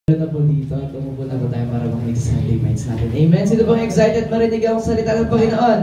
Na po dito at umupo na po tayo para makinig sa Sunday Minds natin. Amen? Sino bang excited marinig ang salita ng Panginoon?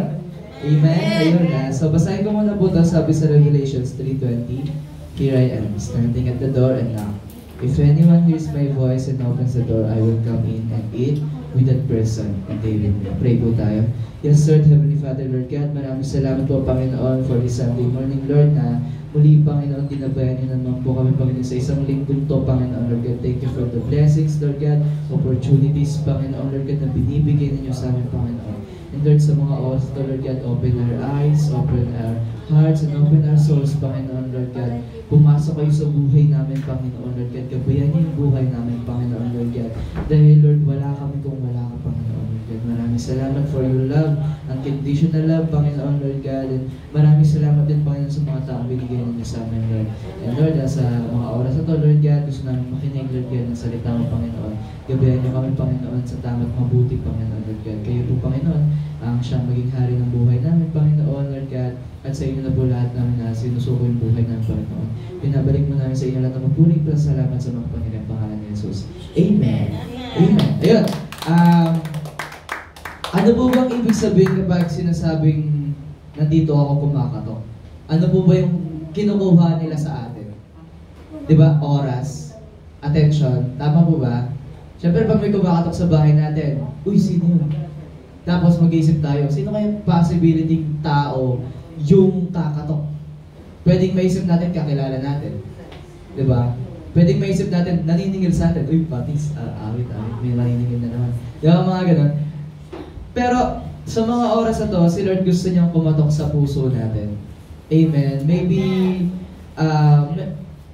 Amen? Ayun na. So basahin ko muna po ito, sabi sa Revelations 3:20. Here I am, standing at the door and knock. If anyone hears my voice and opens the door, I will come in and eat with that person and they will me. Pray po tayo. Yes, Lord, Heavenly Father, Lord God, maraming salamat po, Panginoon, for this Sunday morning, Lord, na muli, Panginoon, dinabayan niyo naman po kami, Panginoon, sa isang linggong to, Panginoon, Lord God. Thank you for the blessings, Lord God, opportunities, Panginoon, Lord God, na binibigay ninyo sa amin, Panginoon. And Lord, sa mga oras to, Lord God, open our eyes, open our hearts, and open our souls, Panginoon, Lord God. Pumasok kayo sa buhay namin, Panginoon, Lord God. Gabayan niyo yung buhay namin, Panginoon, Lord God. Dahil, Lord, wala kami kung wala ka, Panginoon, Lord God. Maraming salamat for your love, unconditional love, Panginoon, Lord God. And maraming salamat din, Panginoon, sa mga taong binigay ninyo sa amin, Lord. And Lord, sa mga oras na to, Lord God, gusto namin makinig, Lord God, ng salita mo, Panginoon. Gabayan niyo kami, Panginoon, sa tama't mabuti, Panginoon, Lord God. Kayo po, Panginoon, ang siyang maging hari ng buhay namin, Panginoon, Lord God. At sa inyo na po lahat namin na sinusuko yung buhay ng Panginoon. Pinabalik mo namin sa inyo lahat ng mapuling pasalamat sa mga Panginoon pangalan ni Jesus. Amen. Amen. Ayun. Ano po bang ibig sabihin kapag sinasabing nandito ako kumakatok? Ano po ba yung kinukuha nila sa atin? Diba? Oras, attention, tama po ba? Siyempre pag may kumakatok sa bahay natin, uy, sino yun? Tapos mag-iisip tayo, sino kaya possibility tao yung kakatok? Pwedeng maisip natin, kakilala natin. Diba? Pwedeng maisip natin, naniningil sa atin. Uy, patis, awit, may naniningil na naman. Diba mga ganun? Pero, sa mga oras na to, si Lord gusto niyang kumatok sa puso natin. Amen. Maybe,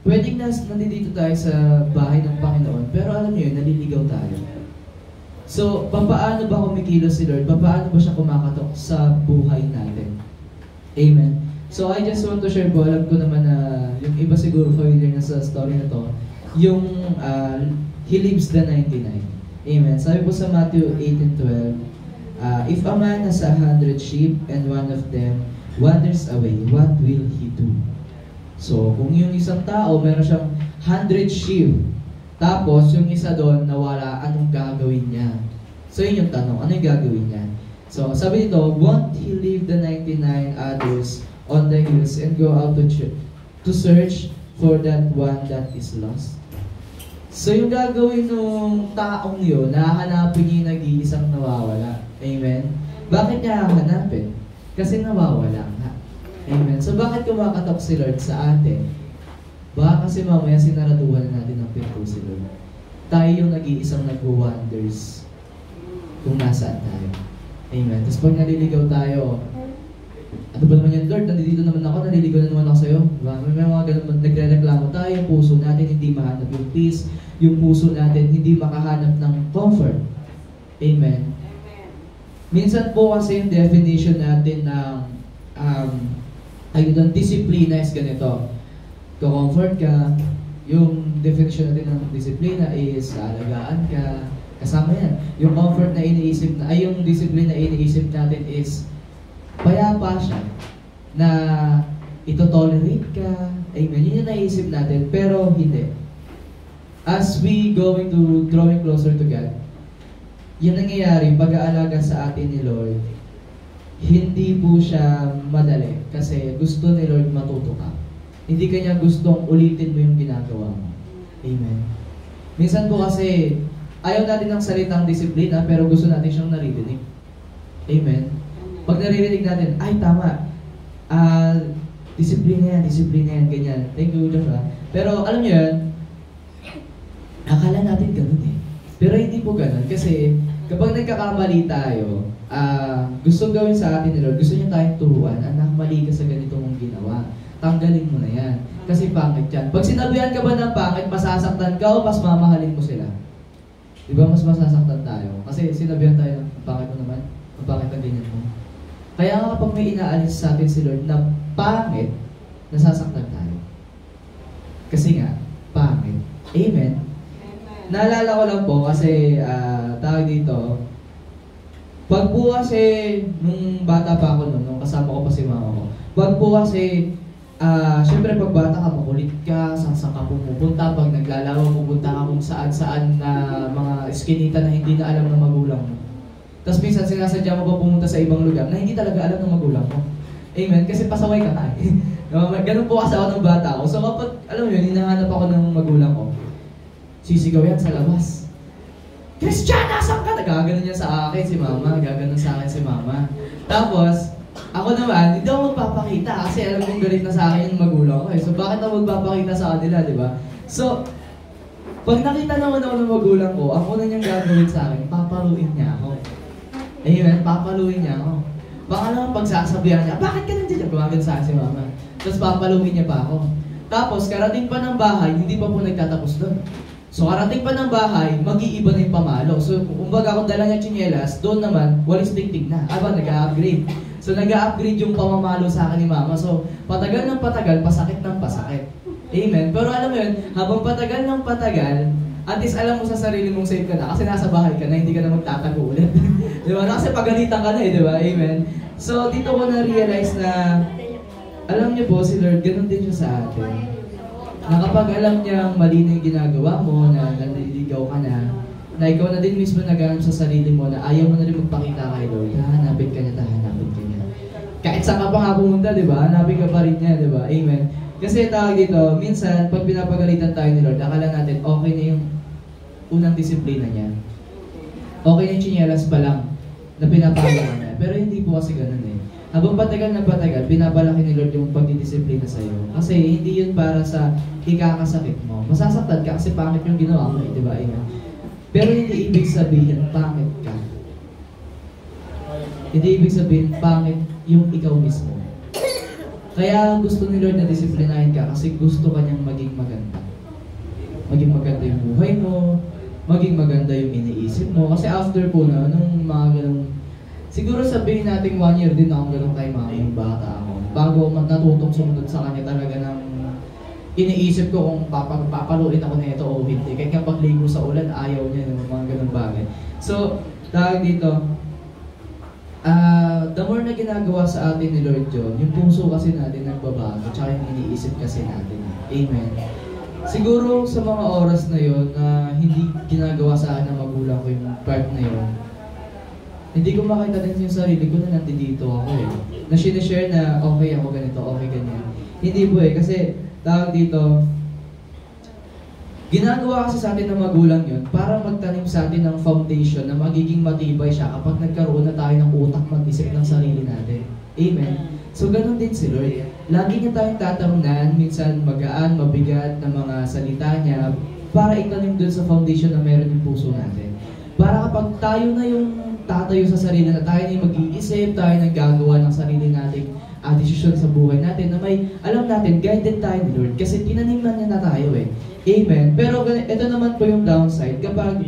pwedeng nandito tayo sa bahay ng Panginoon, pero alam niyo yun, naliligaw tayo. So, paano ba kumikilos si Lord? Paano ba siya kumakatok sa buhay natin? Amen. So, I just want to share po, alam ko naman na yung iba siguro familiar na sa story na to, yung He leaves the 99. Amen. Sabi po sa Matthew 8:12, if a man has 100 sheep and one of them wanders away, what will he do? So, kung yung isang tao, meron siyang 100 sheep, tapos yung isa doon nawala, anong gagawin niya? So, yun yung tanong, ano yung gagawin niya? So, sabi dito, won't he leave the 99 others on the hills and go out to search for that one that is lost? So, yung gagawin ng taong yun, nahanapin niya yung nag-iisang nawawala. Amen? Bakit niya hahanapin? Kasi nawawala nga. Amen? So, bakit kumakatok si Lord sa atin? Baka kasi mamaya sinaraduhan natin ng pinto si Lord. Tayo yung nag-iisang nag-wonders kung nasaan tayo. Amen? Tapos pag naliligaw tayo, ano ba naman yan, Lord? Nandito naman ako, naliligaw na naman ako sa'yo. Diba? May mga ganun, nagre-reklamo tayo, yung puso natin hindi mahanap yung peace, yung puso natin hindi makahanap ng comfort. Amen? Minsan po kasi yung definition natin ng ayun, disiplina is ganito. Comfort ka, yung definition natin ng disiplina is alagaan ka, kasama yan. Yung comfort na iniisip na, ay yung discipline na iniisip natin is payapa siya, na ito-tolerate ka, amen, yun yung naisip natin, pero hindi. As we going to drawing closer to God, yung nangyayari, pag-aalaga sa atin ni Lord, hindi po siya madali, kasi gusto ni Lord matuto ka. Hindi kanya gustong ulitin mo yung ginagawa mo. Amen. Minsan po kasi, ayaw natin ng salitang disiplina, pero gusto natin siyang naririnig. Amen. Pag naririnig natin, ay tama, disiplina yan, ganyan. Thank you, Josh. Pero alam niyo yan, akala natin ganun eh. Pero hindi po ganun, kasi kapag nagkakamali tayo, gusto gawin sa atin ni Lord, gusto niya tayong turuan, anak, mali ka sa ganito mong ginawa. Tanggalin mo na yan. Kasi pangit yan. Pag sinabihan ka ba ng pangit, masasaktan ka o mas mamahalin mo sila? Di ba mas masasaktan tayo? Kasi sinabihan tayo ng pangit mo naman, ang pangit ang ganyan mo. Kaya nga kapag may inaalis sa atin si Lord na pangit, nasasaktan tayo. Kasi nga, pangit. Amen? Naalala ko lang po kasi tawag dito, pag po kasi nung bata pa ako nung kasama ko pa si mama ko, pag po kasi syempre pag bata ka, makulit ka, saan ka pumupunta, pag naglalaro, pupunta ka kung saan-saan na mga eskinita na hindi na alam ng magulang mo. Tapos minsan sinasadya mo pa pumunta sa ibang lugar na hindi talaga alam ng magulang mo. Amen? Kasi pasaway ka na eh. Ganun po kasi ako ng bata ko. So kapag, alam mo yun, hinahanap ako ng magulang ko, sisigaw yan sa labas. Christian, nasan ka? Nagaganon niya sa akin si mama, gaganon sa akin si mama. Tapos, ako naman, hindi ako magpapakita kasi alam kong galit na sa akin yung magulang ko eh. So bakit ako magpapakita sa kanila, di ba? So, pag nakita naman ako ng magulang ko, ako na niyang gagawin sa akin, papaluin niya ako. Amen, papaluin niya ako. Baka naman pagsasabihan niya, bakit ka nandiyan? Gumagano sa akin si mama. Tapos papaluin niya pa ako. Tapos, karating pa ng bahay, hindi pa po nagtatapos doon. So, karating pa ng bahay, mag-iiba na yung pamalo. So, kumbaga kung dala niya tsinelas, doon naman, walis tigtig na. Aba, nag-upgrade. So, nag-upgrade yung pamamalo sa akin ni mama. So, patagal ng patagal, pasakit ng pasakit. Amen? Pero alam mo yun, habang patagal ng patagal, at least alam mo sa sarili mong safe ka na kasi nasa bahay ka na, hindi ka na magtatago ulit. Di ba? Kasi pagalitan ka na eh, di ba? Amen? So, dito ko na-realize na, alam niyo po, si Lord, ganun din siya sa atin. Na kapag alam niyang mali na yung ginagawa mo, na naliligaw ka na ikaw na din mismo naghanap sa sarili mo, na ayaw mo na rin magpakita kay Lord, hahanapin ka niya. Kahit saan ka pa nga pumunta, di ba? Hanapin ka pa rin niya, di ba? Amen. Kasi tawag dito, minsan, pag pinapagalitan tayo ni Lord, akala natin, okay na yung unang disiplina niya. Okay na yung tsinelas pa lang na pinapagawa niya. Pero hindi po kasi ganun eh. Habang patagal na patagal, pinapalaki ni Lord yung pagdidisiplina sa'yo. Kasi hindi yun para sa ikakasakit mo. Masasaktan ka kasi pangit yung ginawa mo, di ba? Amen. Pero hindi ibig sabihin, pangit ka. Hindi ibig sabihin, pangit yung ikaw mismo. Kaya gusto ni Lord na disiplinahin ka kasi gusto kanyang maging maganda. Maging maganda yung buhay mo, maging maganda yung iniisip mo. Kasi after po na, nung mga ganong, siguro sabihin natin 1 year din akong ganun kay mama yung bata ako. Bago natutong sumunod sa kanya talaga ng iniisip ko kung papaluin ako na ito o hindi. Kahit nga pagligo sa ulan, ayaw niya ng mga ganung bagay. So, tawag dito, the more na ginagawa sa atin ni Lord John, yung puso kasi natin nagbabago, tsaka yung iniisip kasi natin. Amen. Siguro sa mga oras na yon na hindi ginagawa sa akin ng magulang ko yung part na yon, hindi ko makita din yung sarili ko na nandito ako eh. Na sinishare na okay ako ganito, okay ganyan. Hindi po eh, kasi tawag dito, ginagawa kasi sa atin ng magulang yun para magtanim sa atin ng foundation na magiging matibay siya kapag nagkaroon na tayo ng utak mag-isip ng sarili natin. Amen. So ganun din si Lord. Lagi niya tayong tatamnan, minsan magaan, mabigat na mga salita niya para itanim dun sa foundation na meron yung puso natin. Para kapag tayo na yung tatayo sa sarili na tayo na yung mag-iisip, tayo na gagawa ng sarili nating desisyon sa buhay natin na may alam natin, guided tayo ni Lord kasi tinaniman niya na tayo eh. Amen. Pero ito naman po yung downside kapag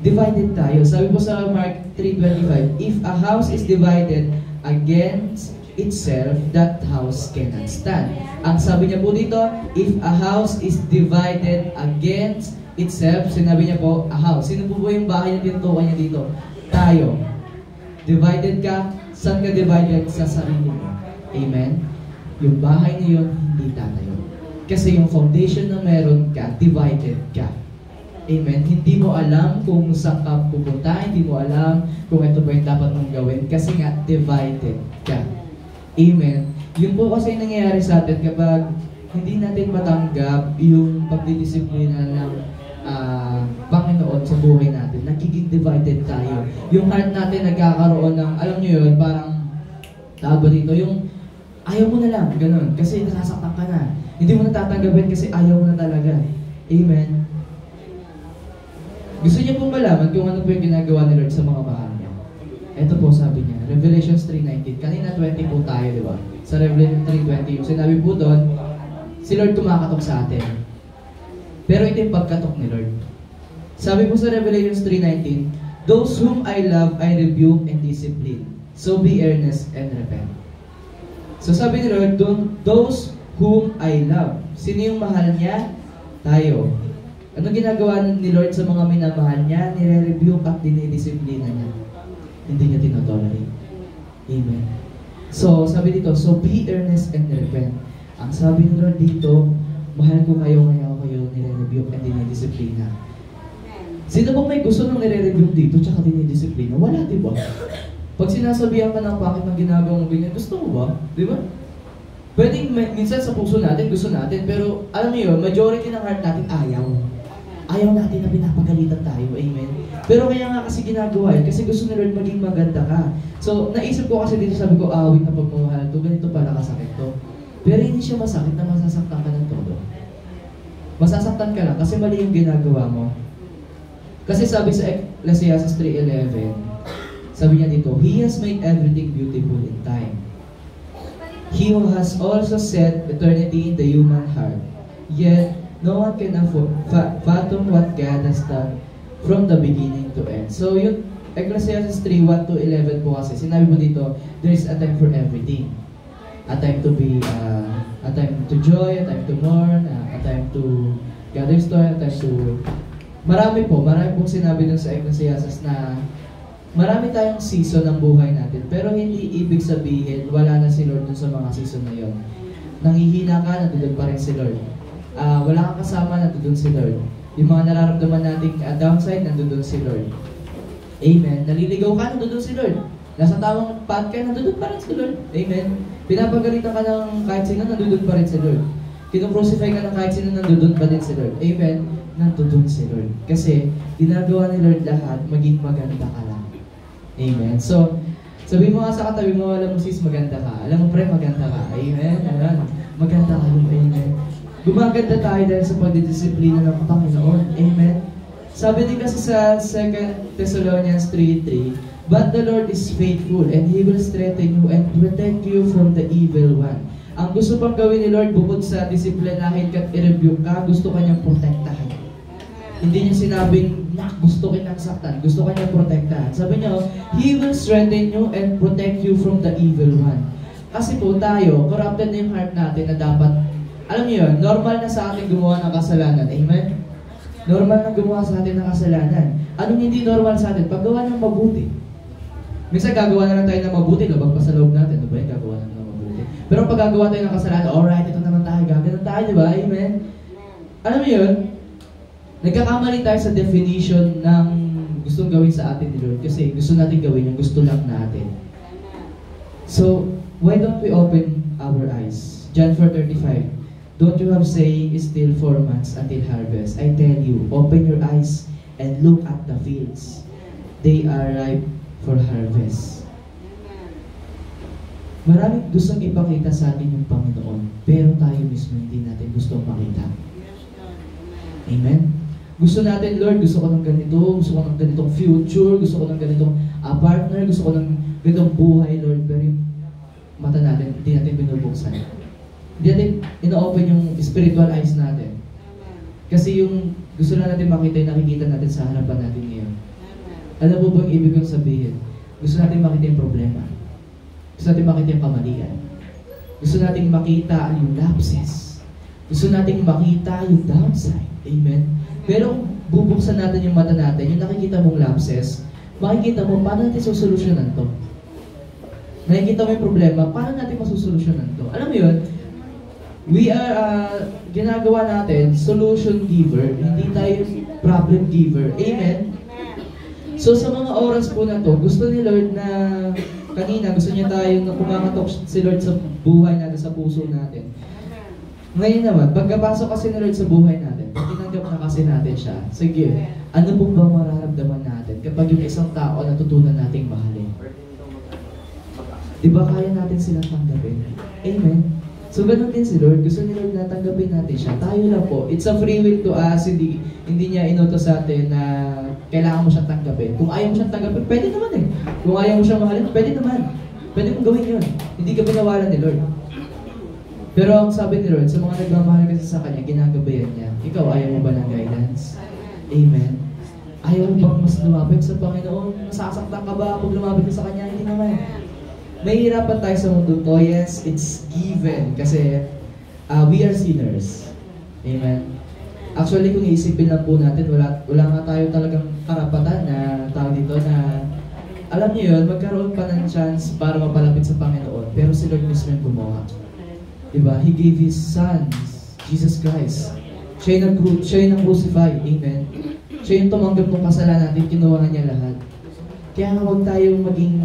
divided tayo. Sabi po sa Mark 3:25, if a house is divided against itself, that house cannot stand. Ang sabi niya po dito, if a house is divided against itself, sinabi niya po, a house. Sino po yung bahay na tinutukan niya dito? Tayo. Divided ka, saan ka divided? Sa sarili mo. Amen? Yung bahay na yun, hindi tatayo. Kasi yung foundation na meron ka, divided ka. Amen? Hindi mo alam kung saan ka pupunta, hindi mo alam kung ito ba yung dapat mong gawin, kasi nga, divided ka. Amen? Yun po kasi nangyayari sa atin kapag hindi natin matanggap yung pagdidisiplina ng Panginoon sa buhay natin. Nagiging divided tayo. Yung heart natin nagkakaroon ng, alam nyo yun, parang, tawag ba dito, yung ayaw mo na lang, ganun, kasi nasasaktan ka na. Hindi mo na tatanggapin kasi ayaw mo na talaga. Amen? Gusto niyo pong malaman kung ano po yung ginagawa ni Lord sa mga mahal niya. Ito po sabi niya, Revelations 3:19. Kanina 20 po tayo, di ba? Sa Revelation 3:20, yung sinabi po doon, si Lord kumakatok sa atin. Pero ito yung pagkatok ni Lord. Sabi po sa Revelation 3:19, those whom I love, I rebuke and discipline. So be earnest and repent. So sabi ni Lord, those whom I love. Sino yung mahal niya? Tayo. Ano ginagawa ni Lord sa mga minamahal niya? Nire-rebuke at dinidisiplina niya. Hindi niya tinotolerate. Amen. So, sabi dito, so be earnest and repent. Ang sabi ni Lord dito, mahal ko kayo, kaya ako kayo nire-rebuke at dinidisiplina. Sino bang may gusto nang nire-rebuke dito tsaka dinidisiplina? Wala, di ba? Pag sinasabihan ka ng bakit ng ginagawa mo ganyan, gusto mo ba? Di ba? Pwedeng minsan sa puso natin, gusto natin, pero alam niyo yun, majority ng heart natin ayaw. Ayaw natin na pinapagalitan tayo, amen? Pero kaya nga kasi ginagawa yun, kasi gusto ni Lord maging maganda ka. So, naisip ko kasi dito, sabi ko, awit na pagmamahal to, ganito pala kasakit to. Pero hindi siya masakit na masasaktan ka ng todo. Masasaktan ka lang kasi mali yung ginagawa mo. Kasi sabi sa Ecclesiastes 3:11, sabi niya dito, He has made everything beautiful in time. He who has also set eternity in the human heart. Yet, no one can fathom what God has done from the beginning to end. So, yung Ecclesiastes 3:1-11 po kasi, sinabi po dito, there is a time for everything. A time to be, a time to joy, a time to mourn, a time to gather story, a time to... Marami pong sinabi dun sa Ecclesiastes na marami tayong season ng buhay natin, pero hindi ibig sabihin wala na si Lord dun sa mga season na yon. Nanghihina ka, nandun pa rin si Lord. Wala kang kasama, nandun si Lord. Yung mga nararamdaman nating downside, nandun si Lord. Amen. Naliligaw ka, nandun si Lord. Nasa tamang path ka, nandun pa rin si Lord. Amen. Pinapagalitan ka ng kahit sino, nandun pa rin si Lord. Kinocrucify ka ng kahit sino, nandun pa din si Lord. Amen. Nandun si Lord. Kasi ginagawa ni Lord lahat, maging maganda ka lang. Amen. So, sabi mo nga sa katabi mo, alam mo sis, maganda ka. Alam mo pre, maganda ka. Amen. Amen. Maganda ka. Amen. Gumaganda tayo dahil sa pagdidisiplina ng Panginoon. Amen. Sabi din kasi sa 2 Thessalonians 3:3, But the Lord is faithful, and He will strengthen you and protect you from the evil one. Ang gusto pang gawin ni Lord, bukod sa disiplinahin ka at i-rebuke ka, gusto kanyang protektahan. Hindi niya sinabing, gusto kanyang saktan. Gusto kanyang protektahan. Sabi niya, He will strengthen you and protect you from the evil one. Kasi po tayo, corrupted na yung heart natin na dapat, alam niyo yun, normal na sa atin gumawa ng kasalanan. Amen? Normal na gumawa sa atin ng kasalanan. Anong hindi normal sa atin? Paggawa ng mabuti. Minsan gagawa na lang tayo ng mabuti, labag pa sa loob natin. Ano ba yun? Gagawa na ng mabuti. Pero pag gagawa tayo ng kasalanan, alright, ito naman tayo, gagawin tayo, di ba? Amen? Alam mo yun? Nagkakamali tayo sa definition ng gustong gawin sa atin ni Lord kasi gusto natin gawin yung gusto lang natin. So, why don't we open our eyes? John 4:35. Don't you have saying is still 4 months until harvest? I tell you, open your eyes and look at the fields. They are ripe for harvest. Maraming gustong ipakita sa atin yung Panginoon, pero tayo mismo hindi natin gustong makita. Amen? Gusto natin, Lord, gusto ko ng ganito, gusto ko ng ganitong future, gusto ko ng ganitong partner, gusto ko ng ganitong buhay, Lord, pero yung mata natin, hindi natin binubuksan. Hindi natin ino-open yung spiritual eyes natin. Kasi yung gusto na natin makita, yung nakikita natin sa harapan natin ngayon. Alam mo ba ang ibig kong sabihin? Gusto natin makita yung problema. Gusto natin makita yung kamalian. Gusto natin makita yung lapses. Gusto natin makita yung downside. Amen? Pero kung bubuksan natin yung mata natin, yung nakikita mong lapses, makikita mo, paano natin susolusyonan to? Nakikita mo yung problema, paano natin masusolusyonan to? Alam mo yun, we are, ginagawa natin, solution giver, hindi tayo problem giver. Amen? So sa mga oras po na to, gusto ni Lord na, kanina gusto niya tayo na kumakatok si Lord sa buhay natin, sa puso natin. Ngayon naman, pagkapasok kasi ni Lord sa buhay natin, tinanggap na kasi natin siya. Sige, ano po ba mararamdaman natin kapag yung isang tao natutunan nating mahalin? Diba kaya natin silang tanggapin? Amen? So ganun din si Lord, gusto ni Lord na tanggapin natin siya. Tayo lang po, it's a free will to us, hindi niya inutos sa atin na kailangan mo siyang tanggapin. Kung ayaw mo siyang tanggapin, pwede naman eh. Kung ayaw mo siyang mahalin, pwede naman. Pwede mong gawin yun. Hindi ka binawalan ni Lord. Pero ang sabi ni Lord, sa mga nagmamahal kasi sa Kanya, ginagabayan niya. Ikaw, ayaw mo ba ng guidance? Amen. Ayaw mo bang mas lumapit sa Panginoon? Masasaktan ka ba pag lumapit ka sa Kanya? Hindi naman. Mahihirapan tayo sa mundo to. Yes, it's given. Kasi we are sinners. Amen. Actually, kung iisipin lang po natin, wala nga tayo talagang karapatan na tao dito na alam niyo yun, magkaroon pa ng chance para mapalapit sa Panginoon. Pero si Lord mismo yung gumawa. Diba? He gave His Son, Jesus Christ. Siya yung crucify. Amen. Siya yung tumanggap ng kasalanan natin, kinuha niya lahat. Kaya nga huwag tayong maging,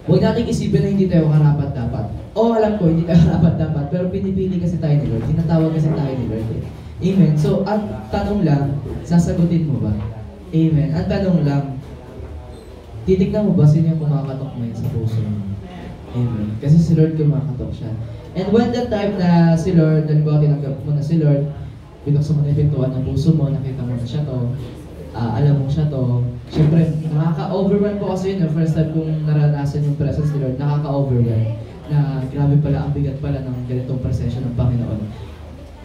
huwag natin isipin na hindi tayo karapat dapat. O alam ko, hindi tayo karapat dapat, pero pinipili kasi tayo ni Lord. Tinatawag kasi tayo ni Lord. Amen. So, ang tanong lang, sasagutin mo ba? Amen. Ang tanong lang, titignan mo ba sino yung kumakatok ngayon sa puso mo? Amen. Kasi si Lord kumakatok siya. And when the time na si Lord, halimbawa tinanggap mo na si Lord, binuksan mo na yung pintuan ng puso mo, nakita mo na siya to, alam mo siya to, syempre, nakaka-overwhelm ko kasi yun, the first time kong naranasan yung presence ni Lord, nakaka-overwhelm. Na grabe pala, ang bigat pala ng ganitong presensya ng Panginoon.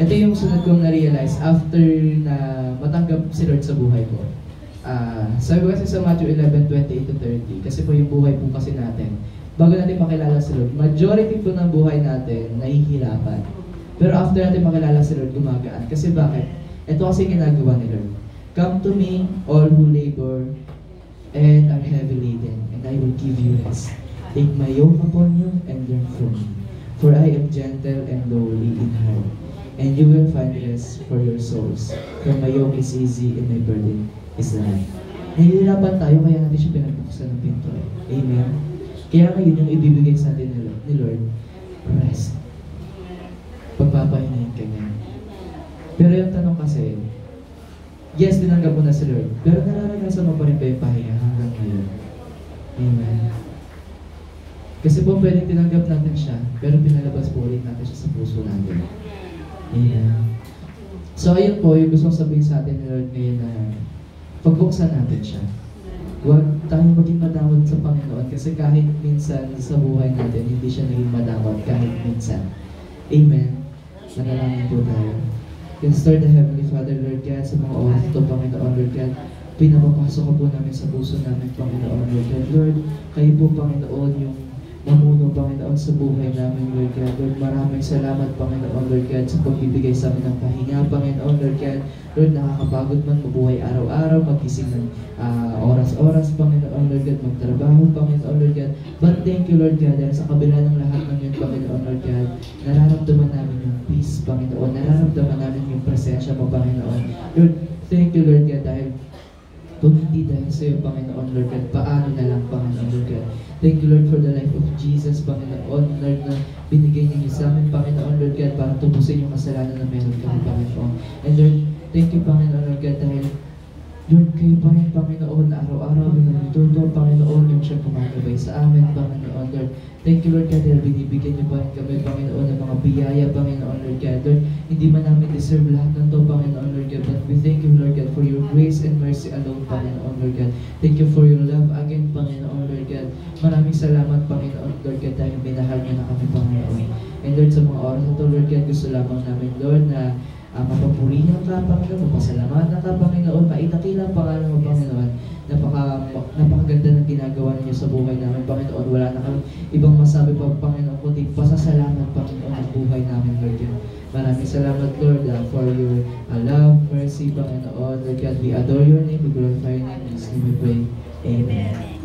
Ito yung sunod kong na-realize after na matanggap si Lord sa buhay ko. Sabi ko kasi sa Matthew 11:28-30, kasi po yung buhay po kasi natin, bago natin makilala si Lord, majority po ng buhay natin nahihirapan. Pero after natin makilala si Lord, gumagaan. Kasi bakit? Ito kasi ginagawa ni Lord. Come to me, all who labor and are heavy laden, and I will give you rest. Take my yoke upon you and learn from me. For I am gentle and lowly in heart, and you will find rest for your souls. For my yoke is easy and my burden is light. Nahihirapan tayo, kaya natin siya pinagbukasan ng pinto. Amen? Kaya ngayon yung ibibigay sa atin ni Lord, rest. Pagpapahinahin ka niya. Pero yung tanong kasi, yes, tinanggap mo na si Lord, pero nararanasan mo pa rin ba yung pahinga hanggang ngayon? Amen? Kasi po pwedeng tinanggap natin siya, pero pinalabas po ulit natin siya sa puso natin. Amen? So ayun po, yung gusto kong sabihin sa atin ni Lord ngayon na pagbuksan natin siya. Huwag tayong maging madamot sa Panginoon kasi kahit minsan sa buhay natin, hindi siya naging madamot kahit minsan. Amen? Nanalangin po tayo. Let's start the Heavenly Father, Lord God, sa mga oras ito, Panginoon, Lord God. Pinapapasok ko po namin sa puso namin, Panginoon, Lord God. Lord, kayo po, Panginoon, yung namuno, Panginoon, sa buhay namin, Lord God. Lord, maraming salamat, Panginoon, Lord God, sa pagbibigay sa amin ng pahinga, Panginoon, Lord God. Lord, nakakapagod man mabuhay araw-araw, magising ng oras-oras, Panginoon, Lord God, magtrabaho, Panginoon, Lord God. But thank you, Lord God, dahil sa kabila ng lahat ng yun, Panginoon, Lord God, nararamdaman namin yung peace, Panginoon, nararamdaman namin yung presensya mo, Panginoon. Lord, thank you, Lord God, dahil kung hindi dahil sa iyo, Panginoon, Lord God, paano na lang, Panginoon, Lord God. Thank you, Lord, for the life of Jesus, Panginoon, Lord, na binigay niyo sa amin, Panginoon, Lord God, para tubusin yung kasalanan na meron kami, Panginoon. And Lord, thank you, Panginoon, Lord God, dahil Lord, kayo pa rin, Panginoon, na araw-araw binituto, Panginoon, yung siya gumagabay sa amin, Panginoon, Lord. Thank you, Lord God, dahil binibigyan niyo pa rin kami, Panginoon, ng mga biyaya, Panginoon, Lord God. Lord, hindi man namin deserve lahat ng to, Panginoon, Lord God, but we thank you, Lord God, for your grace and mercy alone, Panginoon, Lord God. Thank you for your love again, Panginoon, Lord God. Maraming salamat, Panginoon, Lord God, dahil minahal niyo na kami, Panginoon. And Lord, sa mga oras na to, Lord God, gusto lamang namin, Lord, na mapapurihan ka, Panginoon, mapasalamatan ka, Panginoon, maitakila ang pangalan mo, Panginoon. Napakaganda ng ginagawa ninyo sa buhay namin, Panginoon. Wala na kang ibang masabi pa, Panginoon, kundi pasasalamat, Panginoon, ang buhay namin, Lord God. Maraming salamat, Lord, for your love, mercy, Panginoon. Lord God, we adore your name, we glorify your name, in Jesus' name we pray. Amen.